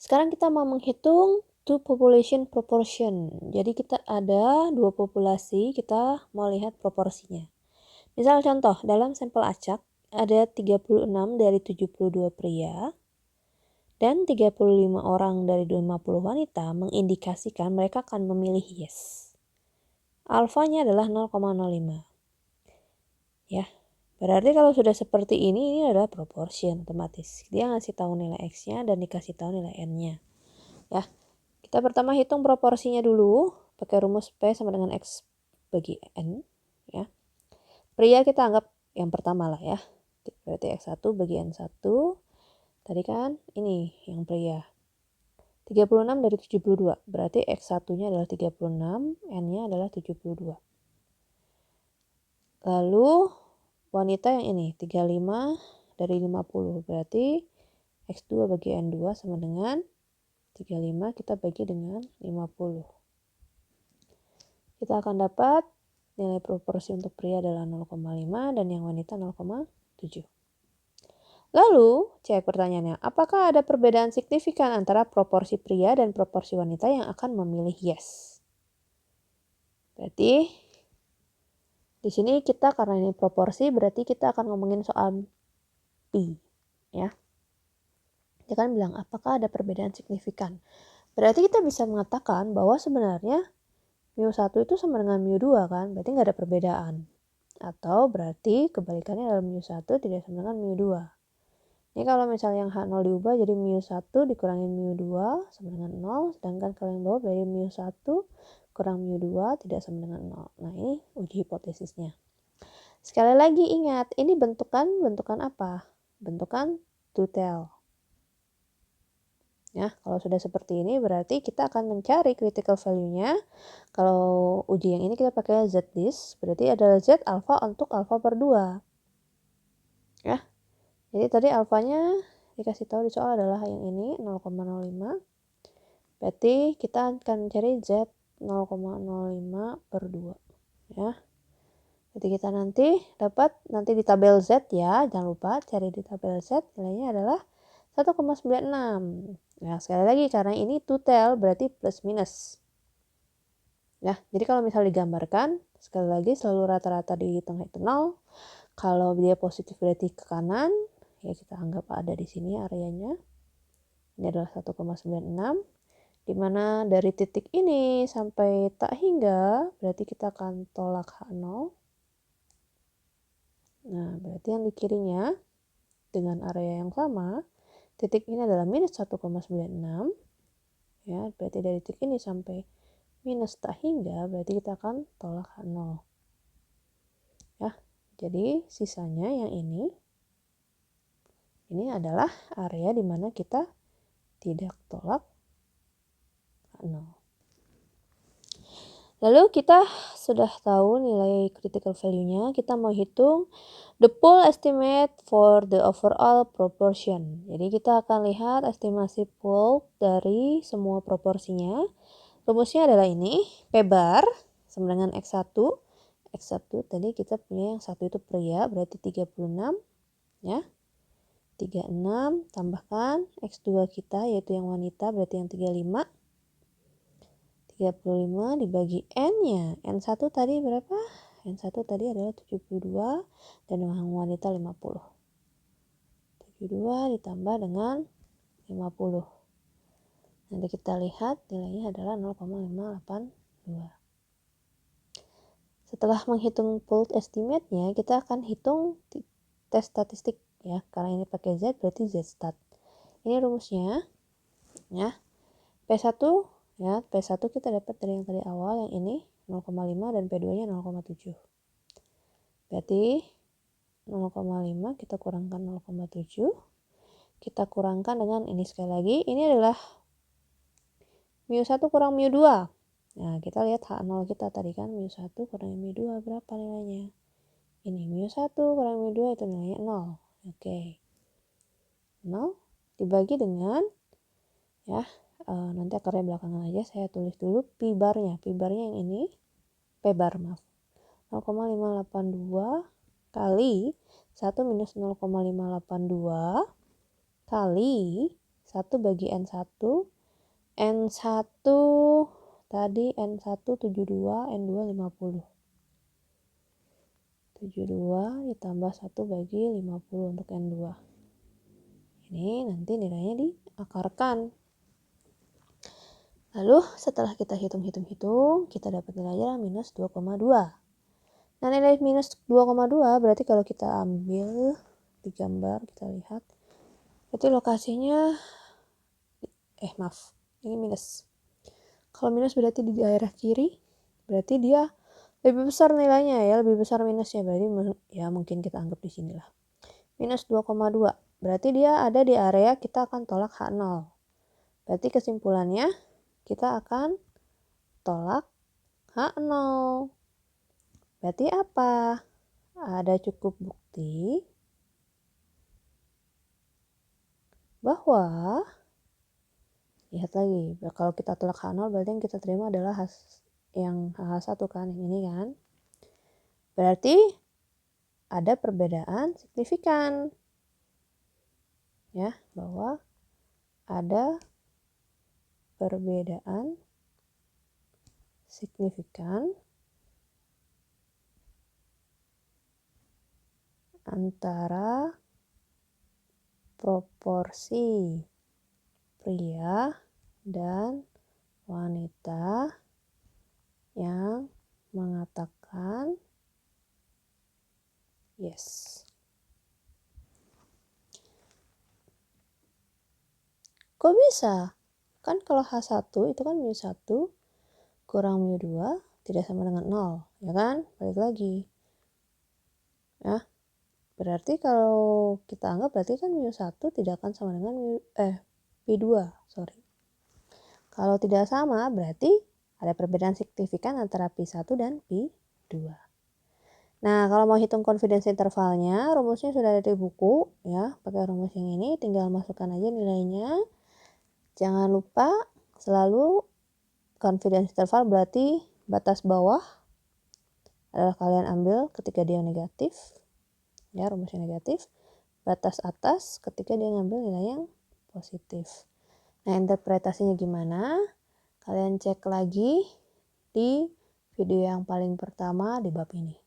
Sekarang kita mau menghitung two population proportion. Jadi kita ada dua populasi, kita mau lihat proporsinya. Misal contoh, dalam sampel acak ada 36 dari 72 pria dan 35 orang dari 50 wanita mengindikasikan mereka akan memilih yes. Alfanya adalah 0,05. Ya. Berarti kalau sudah seperti ini adalah proportion otomatis. Dia ngasih tahu nilai X-nya dan dikasih tahu nilai N-nya. Ya. Kita pertama hitung proporsinya dulu, pakai rumus P sama dengan X bagi N. Ya. Pria kita anggap yang pertama lah ya. Berarti X1 bagi N1. Tadi kan ini yang pria. 36 dari 72. Berarti X1-nya adalah 36, N-nya adalah 72. Lalu wanita yang ini 35 dari 50. Berarti X2 bagi N2 sama dengan 35 kita bagi dengan 50. Kita akan dapat nilai proporsi untuk pria adalah 0,5 dan yang wanita 0,7. Lalu, cek pertanyaannya, apakah ada perbedaan signifikan antara proporsi pria dan proporsi wanita yang akan memilih yes? Berarti, di sini kita karena ini proporsi, berarti kita akan ngomongin soal pi. Ya. Dia kan bilang, apakah ada perbedaan signifikan? Berarti kita bisa mengatakan bahwa sebenarnya mu1 itu sama dengan mu2 kan? Berarti nggak ada perbedaan. Atau berarti kebalikannya adalah mu1 tidak sama dengan mu2. Ini kalau misalnya yang H0 diubah jadi mu1 dikurangin mu2 sama dengan 0. Sedangkan kalau yang bawah dari mu1 kurang mu2 tidak sama dengan 0. Nah ini uji hipotesisnya. Sekali lagi ingat, ini bentukan apa? Bentukan two-tail. Ya, kalau sudah seperti ini berarti kita akan mencari critical value-nya. Kalau uji yang ini kita pakai Z-dis, berarti adalah Z alpha untuk alpha per 2. Ya. Jadi tadi alfanya dikasih tahu di soal adalah yang ini 0,05. Berarti kita akan mencari Z 0,05 per 2. Ya. Jadi kita nanti dapat nanti di tabel Z ya, jangan lupa cari di tabel Z nilainya adalah 1,96. Nah, sekali lagi karena ini two-tail berarti plus minus. Ya, jadi kalau misal digambarkan, sekali lagi selalu rata-rata di tengah itu 0. Kalau dia positif berarti ke kanan, ya kita anggap ada di sini areanya. Ini adalah 1,96. Dimana dari titik ini sampai tak hingga, berarti kita akan tolak H0. Nah, berarti yang di kirinya, dengan area yang sama, titik ini adalah minus 1,96. Ya, berarti dari titik ini sampai minus tak hingga, berarti kita akan tolak H0. Ya, jadi sisanya yang ini adalah area di mana kita tidak tolak H0. Lalu kita sudah tahu nilai critical value-nya, kita mau hitung the pool estimate for the overall proportion. Jadi kita akan lihat estimasi pool dari semua proporsinya. Rumusnya adalah ini, P bar sama dengan X1. X1 tadi kita punya yang satu itu pria, berarti 36. Ya. 36 tambahkan X2 kita yaitu yang wanita, berarti yang 35. 35 dibagi N-nya. N1 tadi berapa? N1 tadi adalah 72 dan yang wanita 50. 72 ditambah dengan 50. Nanti kita lihat nilainya adalah 0,582. Setelah menghitung pool estimate-nya, kita akan hitung tes statistik ya. Karena ini pakai Z berarti Z-stat. Ini rumusnya ya. P1 ya, P1 kita dapat dari yang tadi awal yang ini 0,5 dan P2-nya 0,7. Berarti 0,5 kita kurangkan 0,7. Kita kurangkan dengan ini sekali lagi. Ini adalah mu1 kurang mu2. Nah, kita lihat H0 kita tadi kan mu1 kurang mu2 berapa nilainya? Ini mu1 kurang mu2 itu nilainya 0. Oke. 0 dibagi dengan ya, nanti akarnya belakangan aja, saya tulis dulu pi barnya. Pi barnya yang ini, P bar maaf. 0,582 kali 1 minus 0,582 kali 1 bagi N1, N1 tadi N1 72, N2 50. 72 ditambah 1 bagi 50 untuk N2. Ini nanti nilainya diakarkan. Lalu setelah kita hitung-hitung, kita dapat nilainya minus 2,2. Nah, nilai minus 2,2 berarti kalau kita ambil di gambar, kita lihat. Berarti lokasinya, maaf, ini minus. Kalau minus berarti di daerah kiri, berarti dia lebih besar nilainya ya, lebih besar minusnya. Berarti ya mungkin kita anggap di sini lah. Minus 2,2. Berarti dia ada di area kita akan tolak H0. Berarti kesimpulannya kita akan tolak H0. Berarti apa? Ada cukup bukti bahwa, lihat lagi, kalau kita tolak H0 berarti yang kita terima adalah yang H1 kan, yang ini kan. Berarti ada perbedaan signifikan. Ya, bahwa ada perbedaan signifikan antara proporsi pria dan wanita yang mengatakan yes. Kok bisa? Kan kalau H1 itu kan mu1 kurang mu2 tidak sama dengan 0, ya kan? Balik lagi. Ya. Berarti kalau kita anggap berarti kan mu1 tidak akan sama dengan P2, sorry. Kalau tidak sama berarti ada perbedaan signifikan antara P1 dan P2. Nah, kalau mau hitung confidence intervalnya, rumusnya sudah ada di buku ya. Pakai rumus yang ini, tinggal masukkan aja nilainya. Jangan lupa selalu confidence interval berarti batas bawah adalah kalian ambil ketika dia negatif. Ya, rumusnya negatif. Batas atas ketika dia ngambil nilai yang positif. Nah, interpretasinya gimana? Kalian cek lagi di video yang paling pertama di bab ini.